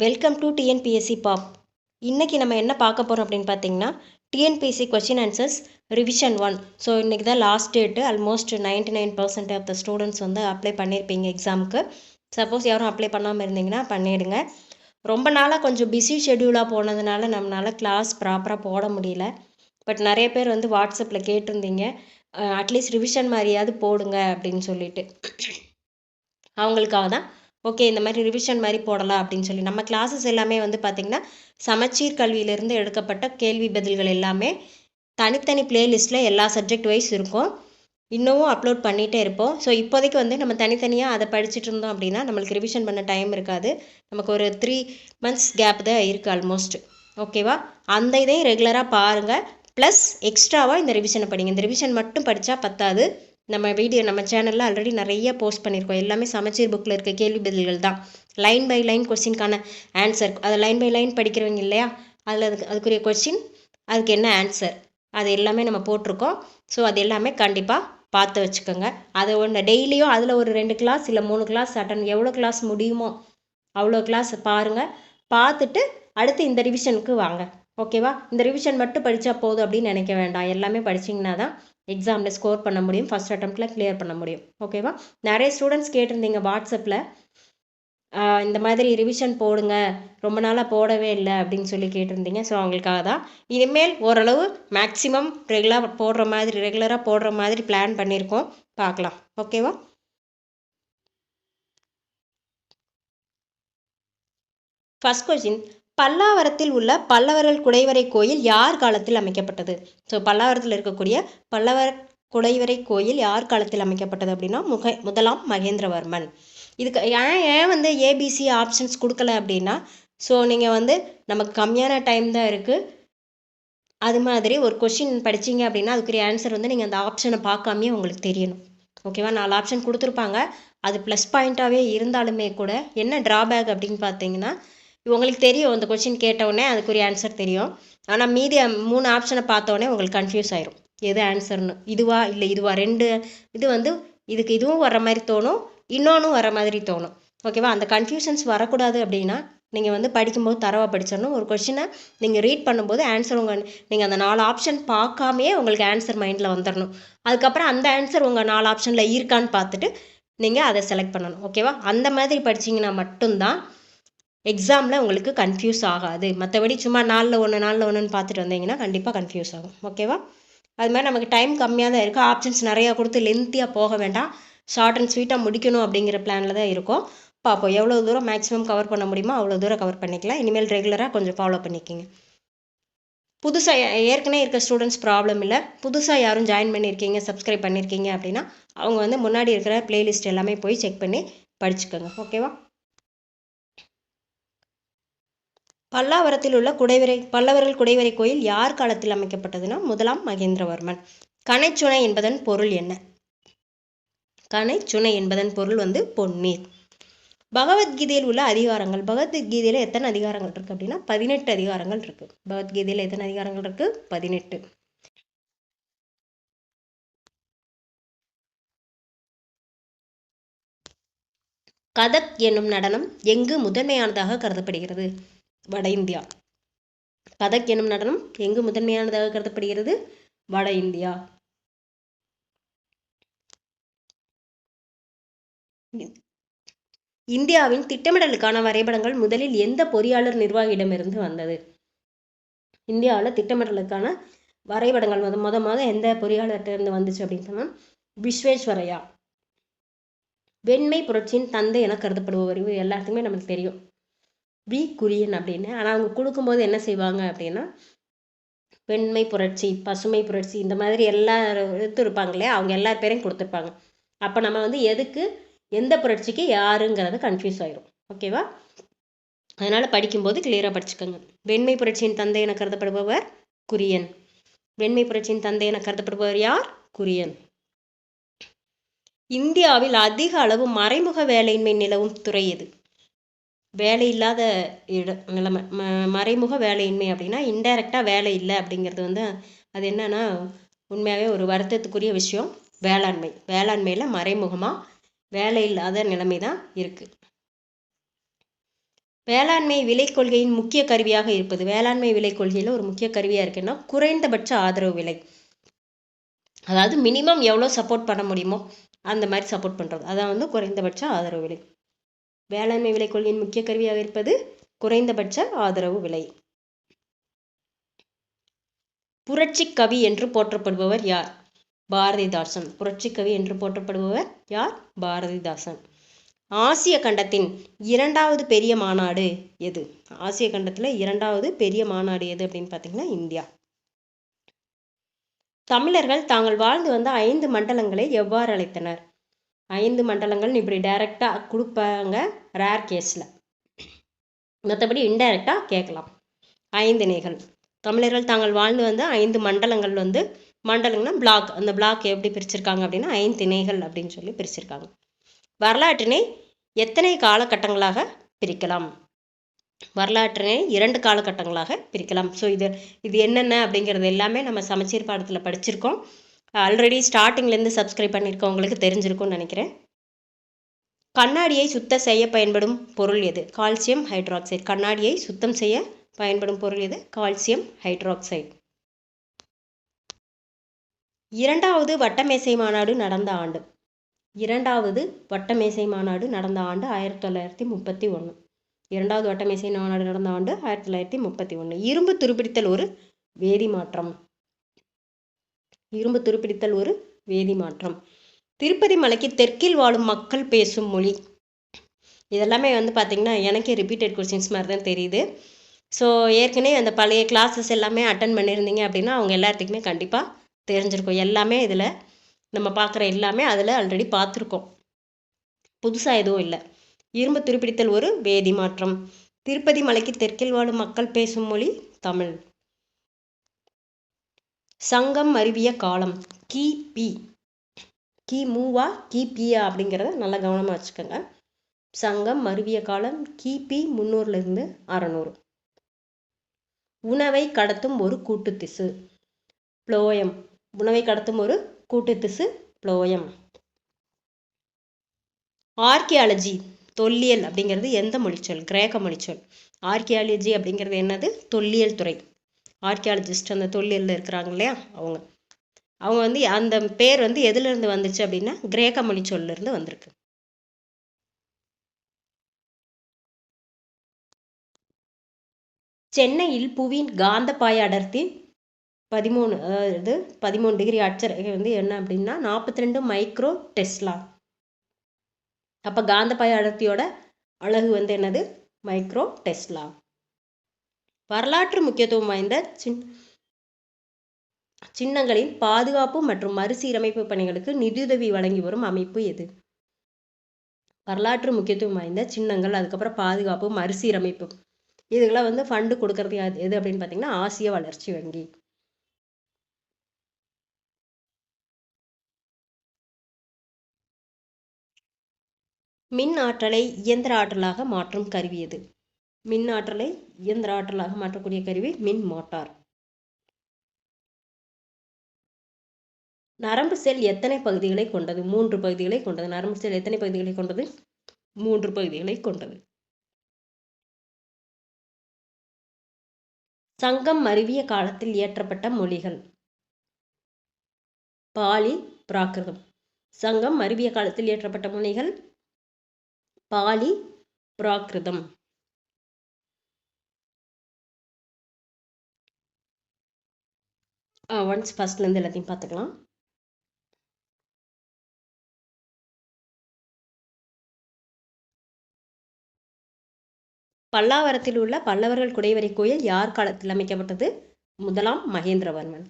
Welcome to TNPSC pop. இன்றைக்கி நம்ம என்ன பார்க்க போகிறோம் அப்படின்னு பார்த்தீங்கன்னா, TNPSC question answers revision 1. So இன்றைக்கி தான் last date. Almost 99% of the students வந்து அப்ளை பண்ணியிருப்பீங்க எக்ஸாமுக்கு. சப்போஸ் யாரும் அப்ளை பண்ணாமல் இருந்தீங்கன்னா பண்ணிவிடுங்க. ரொம்ப நாளாக கொஞ்சம் பிஸி ஷெடியூலாக போனதுனால நம்மளால் கிளாஸ் ப்ராப்பராக போட முடியல. பட் நிறைய பேர் வந்து வாட்ஸ்அப்பில் கேட்டிருந்தீங்க, அட்லீஸ்ட் ரிவிஷன் மாதிரியாவது போடுங்க அப்படின்னு சொல்லிட்டு. அவங்களுக்காக தான் ஓகே இந்த மாதிரி ரிவிஷன் மாதிரி போடலாம் அப்படின்னு சொல்லி. நம்ம கிளாஸஸ் எல்லாமே வந்து பார்த்திங்கன்னா சமச்சீர் கல்வியிலேருந்து எடுக்கப்பட்ட கேள்வி பதில்கள் எல்லாமே தனித்தனி பிளேலிஸ்ட்டில் எல்லா சப்ஜெக்ட் வைஸ் இருக்கும். இன்னமும் அப்லோட் பண்ணிகிட்டே இருப்போம். ஸோ இப்போதைக்கு வந்து நம்ம தனித்தனியாக அதை படிச்சுட்டு இருந்தோம் அப்படின்னா நம்மளுக்கு ரிவிஷன் பண்ண டைம் இருக்காது. நமக்கு ஒரு 3 months கேப் தான் இருக்குது ஆல்மோஸ்ட். ஓகேவா? அந்த இதையும் ரெகுலராக பாருங்கள். ப்ளஸ் எக்ஸ்ட்ராவாக இந்த ரிவிஷனை படிங்க. இந்த ரிவிஷன் மட்டும் படித்தா பத்தாது. நம்ம சேனலில் ஆல்ரெடி நிறைய போஸ்ட் பண்ணியிருக்கோம். எல்லாமே சமச்சீர் புக்கில் இருக்க கேள்வி பதில்கள் தான். லைன் பை லைன் கொஸ்டின்கான ஆன்சர், அதை லைன் பை லைன் படிக்கிறவங்க இல்லையா, அதில் அதுக்குரிய கொஸ்டின், அதுக்கு என்ன ஆன்சர், அது எல்லாமே நம்ம போட்டிருக்கோம். ஸோ அது எல்லாமே கண்டிப்பாக பார்த்து வச்சுக்கோங்க. அதை ஒன்று டெய்லியும் அதில் ஒரு 2 கிளாஸ் இல்லை 3 கிளாஸ் எவ்வளோ கிளாஸ் முடியுமோ அவ்வளோ கிளாஸ் பாருங்கள். பார்த்துட்டு அடுத்து இந்த ரிவிஷனுக்கு வாங்க. ஓகேவா? இந்த ரிவிஷன் மட்டும் படித்தா போதும் அப்படின்னு நினைக்க வேண்டாம். எல்லாமே படிச்சிங்கன்னா தான் எக்ஸாமில் ஸ்கோர் பண்ண முடியும், ஃபஸ்ட் அட்டம்ப்டில் கிளியர் பண்ண முடியும். ஓகேவா? நிறைய ஸ்டூடெண்ட்ஸ் கேட்டிருந்தீங்க வாட்ஸ்அப்பில், இந்த மாதிரி ரிவிஷன் போடுங்க, ரொம்ப நாளாக போடவே இல்லை அப்படின்னு சொல்லி கேட்டிருந்தீங்க. ஸோ அவங்களுக்காக தான் இனிமேல் ஓரளவு மேக்ஸிமம் ரெகுலராக போடுற மாதிரி பிளான் பண்ணியிருக்கோம். பார்க்கலாம். ஓகேவா? ஃபர்ஸ்ட் கொஸ்டின், பல்லாவரத்தில் உள்ள பல்லவர்கள் குடைவரை கோயில் யார் காலத்தில் அமைக்கப்பட்டது? ஸோ பல்லாவரத்தில் இருக்கக்கூடிய பல்லவர் குடைவரை கோயில் யார் காலத்தில் அமைக்கப்பட்டது அப்படின்னா முதலாம் மகேந்திரவர்மன். இதுக்கு ஏன் வந்து ஏபிசி ஆப்ஷன்ஸ் கொடுக்கல அப்படின்னா, ஸோ நீங்கள் வந்து நமக்கு கம்மியான டைம் தான் இருக்குது. அது மாதிரி ஒரு கொஷின் படிச்சிங்க அப்படின்னா அதுக்குரிய ஆன்சர் வந்து நீங்கள் அந்த ஆப்ஷனை பார்க்காமே உங்களுக்கு தெரியணும். ஓகேவா? 4 ஆப்ஷன் கொடுத்துருப்பாங்க. அது ப்ளஸ் பாயிண்ட்டாகவே இருந்தாலுமே கூட என்ன ட்ராபேக் அப்படின்னு பார்த்தீங்கன்னா, உங்களுக்கு தெரியும் இந்த கொஸ்டின் கேட்டவுடனே அதுக்குரிய ஆன்சர் தெரியும். ஆனால் மீதி 3 ஆப்ஷனை பார்த்தோடனே உங்களுக்கு கன்ஃபியூஸ் ஆயிரும், எது ஆன்சர்னு. இதுவா இல்லை இதுவா, 2 இது வந்து இதுக்கு இதுவும் வர மாதிரி தோணும், இன்னொன்றும் வர மாதிரி தோணும். ஓகேவா? அந்த கன்ஃபியூஷன்ஸ் வரக்கூடாது அப்படின்னா நீங்கள் வந்து படிக்கும்போது தரவாக படிச்சிடணும். ஒரு கொஷினை நீங்கள் ரீட் பண்ணும்போது ஆன்சர் நீங்கள் அந்த 4 ஆப்ஷன் பார்க்காமையே உங்களுக்கு ஆன்சர் மைண்டில் வந்துடணும். அதுக்கப்புறம் அந்த ஆன்சர் உங்கள் 4 ஆப்ஷனில் இருக்கான்னு பார்த்துட்டு நீங்கள் அதை செலக்ட் பண்ணணும். ஓகேவா? அந்த மாதிரி படிச்சிங்கன்னா மட்டும்தான் எக்ஸாமில் உங்களுக்கு கன்ஃபியூஸ் ஆகாது. மற்றபடி சும்மா 4ல் 1 பார்த்துட்டு வந்தீங்கன்னா கண்டிப்பாக கன்ஃபியூஸ் ஆகும். ஓகேவா? அது மாதிரி நமக்கு டைம் கம்மியாக தான் இருக்குது. ஆப்ஷன்ஸ் நிறையா கொடுத்து லென்த்தியாக போக வேண்டாம், ஷார்ட் அண்ட் ஸ்வீட்டாக முடிக்கணும் அப்படிங்கிற பிளானில் தான் இருக்கும். பார்ப்போம் எவ்வளோ தூரம் மேக்ஸிமம் கவர் பண்ண முடியுமோ அவ்வளோ தூரம் கவர் பண்ணிக்கலாம். இனிமேல் ரெகுலராக கொஞ்சம் ஃபாலோ பண்ணிக்கிங்க. புதுசாக ஏற்கனவே இருக்க ஸ்டூடெண்ட்ஸ் ப்ராப்ளம் இல்லை. புதுசாக யாரும் ஜாயின் பண்ணியிருக்கீங்க, சப்ஸ்கிரைப் பண்ணியிருக்கீங்க அப்படின்னா அவங்க வந்து முன்னாடி இருக்கிற பிளேலிஸ்ட் எல்லாமே போய் செக் பண்ணி படிச்சுக்கோங்க. ஓகேவா? பல்லாவரத்தில் உள்ள பல்லவர்கள் குடைவரை கோயில் யார் காலத்தில் அமைக்கப்பட்டதுன்னா முதலாம் மகேந்திரவர்மன். கனைச்சுனை என்பதன் பொருள் என்ன? கனைச்சுனை என்பதன் பொருள் வந்து பொன்னீர். பகவத்கீதையில் உள்ள அதிகாரங்கள், பகவத்கீதையில் எத்தனை அதிகாரங்கள் இருக்குது அப்படின்னா 18 அதிகாரங்கள் இருக்குது. பகவத்கீதையில் எத்தனை அதிகாரங்கள் இருக்குது? 18. கதக் என்னும் நடனம் எங்கு முதன்மையானதாக கருதப்படுகிறது? வட இந்தியா. கதக் என்னும் நடனம் எங்கு முதன்மையானதாக கருதப்படுகிறது? வட இந்தியா. இந்தியாவின் திட்டமிடலுக்கான வரைபடங்கள் முதலில் எந்த பொறியாளர் நிர்வாகியிடமிருந்து வந்தது? இந்தியாவில் திட்டமிடலுக்கான வரைபடங்கள் முத எந்த பொறியாளர்கிட்ட இருந்து வந்துச்சு அப்படின்னு சொன்னால் விஸ்வேஸ்வரையா. வெண்மை புரட்சியின் தந்தை என கருதப்படுபவர் எல்லாத்துக்குமே நமக்கு தெரியும், வி குரியன் அப்படின்னு. ஆனால் அவங்க கொடுக்கும்போது என்ன செய்வாங்க அப்படின்னா வெண்மை புரட்சி, பசுமை புரட்சி, இந்த மாதிரி எல்லா இருப்பாங்க இல்லையா, அவங்க எல்லார் பேரையும் கொடுத்துருப்பாங்க. அப்போ நம்ம வந்து எதுக்கு எந்த புரட்சிக்கு யாருங்கிறது கன்ஃபியூஸ் ஆயிரும். ஓகேவா? அதனால் படிக்கும்போது கிளியராக படிச்சுக்கோங்க. வெண்மை புரட்சியின் தந்தை என கருதப்படுபவர் குரியன். வெண்மை புரட்சியின் தந்தை என கருதப்படுபவர் யார்? குரியன். இந்தியாவில் அதிக அளவு மறைமுக வேலையின்மை நிலவும் துறை எது? வேலை இல்லாத நிலைமை, மறைமுக வேலையின்மை அப்படின்னா இன்டைரக்டாக வேலை இல்லை அப்படிங்கிறது வந்து அது என்னன்னா உண்மையாகவே ஒரு வருத்தத்துக்குரிய விஷயம். வேளாண்மையில் மறைமுகமாக வேலை இல்லாத நிலைமை தான் இருக்குது. வேளாண்மை விலை கொள்கையின் முக்கிய கருவியாக இருப்பது. வேளாண்மை விலை கொள்கையில் ஒரு முக்கிய கருவியாக இருக்குன்னா குறைந்தபட்ச ஆதரவு விலை. அதாவது மினிமம் எவ்வளோ சப்போர்ட் பண்ண முடியுமோ அந்த மாதிரி சப்போர்ட் பண்ணுறது, அதான் வந்து குறைந்தபட்ச ஆதரவு விலை. வேளாண்மை விலை கொள்கையின் முக்கிய கருவியாக இருப்பது குறைந்தபட்ச ஆதரவு விலை. புரட்சி கவி என்று போற்றப்படுபவர் யார்? பாரதிதாசன். புரட்சி கவி என்று போற்றப்படுபவர் யார்? பாரதிதாசன். ஆசிய கண்டத்தின் இரண்டாவது பெரிய மாநாடு எது? ஆசிய கண்டத்தில் இரண்டாவது பெரிய மாநாடு எது அப்படின்னு பார்த்தீங்கன்னா இந்தியா. தமிழர்கள் தாங்கள் வாழ்ந்து வந்த 5 மண்டலங்களை எவ்வாறு அழைத்தனர்? 5 மண்டலங்கள் இப்படி டைரக்டாக கொடுப்பாங்க ரேர் கேஸில், மற்றபடி இன்டைரக்டாக கேட்கலாம். 5 திணைகள். தமிழர்கள் தாங்கள் வாழ்ந்து வந்த 5 மண்டலங்கள் வந்து மண்டலம்னா பிளாக், அந்த பிளாக் எப்படி பிரிச்சிருக்காங்க அப்படின்னா 5 திணைகள் அப்படின்னு சொல்லி பிரிச்சிருக்காங்க. வரலாற்றினை எத்தனை காலகட்டங்களாக பிரிக்கலாம்? வரலாற்றினை 2 காலகட்டங்களாக பிரிக்கலாம். ஸோ இது என்னென்ன அப்படிங்கிறது எல்லாமே நம்ம சமச்சீர் பாடத்தில் படிச்சிருக்கோம். ஆல்ரெடி ஸ்டார்டிங்லேருந்து சப்ஸ்கிரைப் பண்ணியிருக்கவங்களுக்கு தெரிஞ்சிருக்கும்னு நினைக்கிறேன். கண்ணாடியை சுத்தம் செய்ய பயன்படும் பொருள் எது? Calcium hydroxide. கண்ணாடியை சுத்தம் செய்ய பயன்படும் பொருள் எது? Calcium hydroxide. இரண்டாவது வட்டமேசை மாநாடு நடந்த ஆண்டு. இரண்டாவது வட்டமேசை மாநாடு நடந்த ஆண்டு 1931. இரண்டாவது வட்டமேசை மாநாடு நடந்த ஆண்டு 1931. இரும்பு துருப்பிடித்தல் ஒரு வேதி மாற்றம். இரும்பு துருப்பிடித்தல் ஒரு வேதி மாற்றம். திருப்பதி மலைக்கு தெற்கில் வாழும் மக்கள் பேசும் மொழி. இதெல்லாமே வந்து பார்த்திங்கன்னா எனக்கே ரிப்பீட்டட் கொஸ்டின்ஸ் மாதிரி தான் தெரியுது. ஸோ ஏற்கனவே அந்த பழைய கிளாஸஸ் எல்லாமே அட்டன் பண்ணியிருந்தீங்க அப்படின்னா அவங்க எல்லாத்துக்குமே கண்டிப்பாக தெரிஞ்சிருக்கும். எல்லாமே இதில் நம்ம பார்க்குற எல்லாமே அதில் ஆல்ரெடி பார்த்துருக்கோம், புதுசாக எதுவும் இல்லை. இரும்பு துருப்பிடித்தல் ஒரு வேதி மாற்றம். திருப்பதி மலைக்கு தெற்கில் வாழும் மக்கள் பேசும் மொழி தமிழ். சங்கம் மருவிய காலம் கிபி. கிமுவா கிபியா அப்படிங்கிறத நல்லா கவனமாக வச்சுக்கோங்க. சங்கம் மருவிய காலம் கிபி 300 600. உணவை கடத்தும் ஒரு கூட்டு திசு புளோயம். உணவை கடத்தும் ஒரு கூட்டு திசு புளோயம். ஆர்கியாலஜி தொல்லியல் அப்படிங்கிறது எந்த மொழிச்சொல்? கிரேக்க மொழிச்சொல். ஆர்கியாலஜி அப்படிங்கிறது என்னது? தொல்லியல் துறை. ஆர்கியாலஜிஸ்ட் அந்த தொல்லியலில் இருக்கிறாங்க இல்லையா அவங்க வந்து அந்த பேர் வந்து எதுலேருந்து வந்துச்சு அப்படின்னா கிரேக்க மொழிச்சொல்லிருந்து வந்திருக்கு. சென்னையில் புவியின் காந்தப்பாய அடர்த்தி 13 டிகிரி அட்சரேகை வந்து என்ன அப்படின்னா 42 மைக்ரோ டெஸ்லா. அப்போ காந்தப்பாய அடர்த்தியோட அலகு வந்து என்னது? Micro Tesla. வரலாற்று முக்கியத்துவம் வாய்ந்த சின்னங்களின் பாதுகாப்பு மற்றும் மறுசீரமைப்பு பணிகளுக்கு நிதியுதவி வழங்கி வரும் அமைப்பு எது? வரலாற்று முக்கியத்துவம் வாய்ந்த சின்னங்கள், அதுக்கப்புறம் பாதுகாப்பு, மறுசீரமைப்பு, இதுக்கெல்லாம் வந்து ஃபண்டு கொடுக்கறது எது அப்படின்னு பார்த்தீங்கன்னா ஆசிய வளர்ச்சி வங்கி. மின் ஆற்றலை இயந்திர ஆற்றலாக மாற்றும் கருவி எது? மின் ஆற்றலை இயந்திர ஆற்றலாக மாற்றக்கூடிய கருவி மின் மோட்டார். நரம்பு செல் எத்தனை பகுதிகளை கொண்டது? 3 பகுதிகளை கொண்டது. நரம்பு செல் எத்தனை பகுதிகளை கொண்டது? 3 பகுதிகளை கொண்டது. சங்கம் மருவிய காலத்தில் இயற்றப்பட்ட மொழிகள். பாலி, பிராகிருதம். சங்கம் மருவிய காலத்தில் இயற்றப்பட்ட மொழிகள் பாலி, பிராகிருதம். ஒன்ஸ் ஃபர்ஸ்ட்லேருந்து எல்லாத்தையும் பார்த்துக்கலாம். பல்லாவரத்தில் உள்ள பல்லவர்கள் குடைவரை கோயில் யார் காலத்தில் அமைக்கப்பட்டது? முதலாம் மகேந்திரவர்மன்.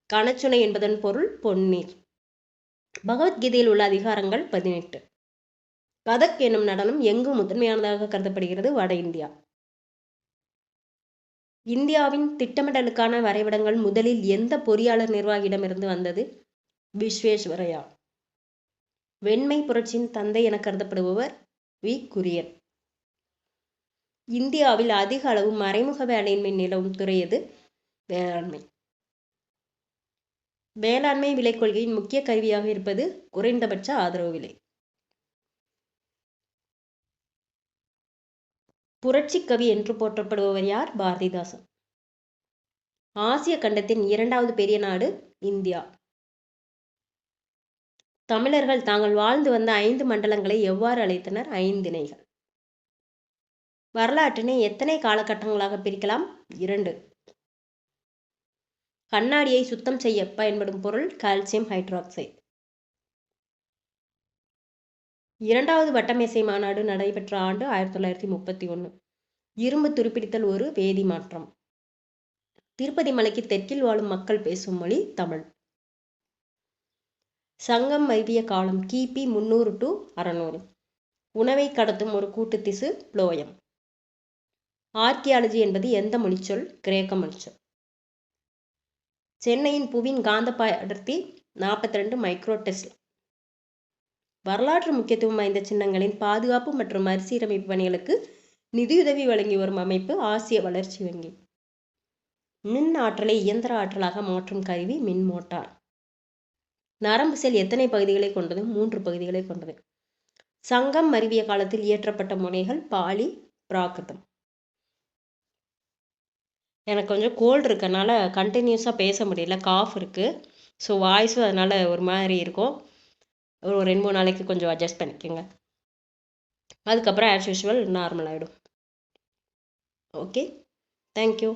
கணச்சுனை என்பதன் பொருள் பொன்னீர். பகவத்கீதையில் உள்ள அதிகாரங்கள் 18. கதக் என்னும் நடனம் எங்கு முதன்மையானதாக கருதப்படுகிறது? வட இந்தியா. இந்தியாவின் திட்டமிடலுக்கான வரைபடங்கள் முதலில் எந்த பொறியாளர் நிர்வாகியிடமிருந்து வந்தது? விஸ்வேஸ்வரையா. வெண்மை புரட்சியின் தந்தை என கருதப்படுபவர் வி. குரியன். இந்தியாவில் அதிக அளவு மறைமுக வேலையின்மை நிலவும் துறை எது? வேளாண்மை. வேளாண்மை விலை கொள்கையின் முக்கிய கருவியாக இருப்பது குறைந்தபட்ச ஆதரவு விலை. புரட்சி கவி என்று போற்றப்படுபவர் யார்? பாரதிதாசன். ஆசிய கண்டத்தின் 2வது பெரிய நாடு இந்தியா. தமிழர்கள் தாங்கள் வாழ்ந்து வந்த 5 மண்டலங்களை எவ்வாறு அழைத்தனர்? ஐந்திணைகள். வரலாற்றினை எத்தனை காலகட்டங்களாக பிரிக்கலாம்? 2. கண்ணாடியை சுத்தம் செய்ய பயன்படும் பொருள் கால்சியம் ஹைட்ராக்சைடு. 2வது வட்டமேசை மாநாடு நடைபெற்ற ஆண்டு 1931. இரும்பு துருப்பிடித்தல் ஒரு வேதி மாற்றம். திருப்பதி மலைக்கு தெற்கில் வாழும் மக்கள் பேசும் மொழி தமிழ். சங்கம் வைவிய காலம் கிபி 300 to 600. உணவை கடத்தும் ஒரு கூட்டு திசு புளோயம். ஆர்கியாலஜி என்பது எந்த மொழிச்சொல்? கிரேக்க மொழிச்சொல். சென்னையின் புவியின் காந்தப்பாய் அடர்த்தி 42 மைக்ரோ டெஸ்லா. வரலாற்று முக்கியத்துவம் வாய்ந்த சின்னங்களின் பாதுகாப்பு மற்றும் மறுசீரமைப்பு பணிகளுக்கு நிதியுதவி வழங்கி வரும் அமைப்பு ஆசிய வளர்ச்சி வங்கி. மின் ஆற்றலை இயந்திர ஆற்றலாக மாற்றும் கருவி மின் மோட்டார். நரம்பு செல் எத்தனை பகுதிகளை கொண்டது? 3 பகுதிகளை கொண்டது. சங்கம் மருவிய காலத்தில் இயற்றப்பட்ட முனைகள் பாலி, பிராகிருதம். எனக்கு கொஞ்சம் கோல்டு இருக்கனால கண்டினியூஸாக பேச முடியல, காஃப் இருக்குது. ஸோ வாய்ஸும் அதனால் ஒரு மாதிரி இருக்கும். ஒரு 2-3 நாளைக்கு கொஞ்சம் அட்ஜஸ்ட் பண்ணிக்கோங்க. அதுக்கப்புறம் ஆஸ் யூஷுவல் நார்மல் ஆகிடும். Okay, thank you.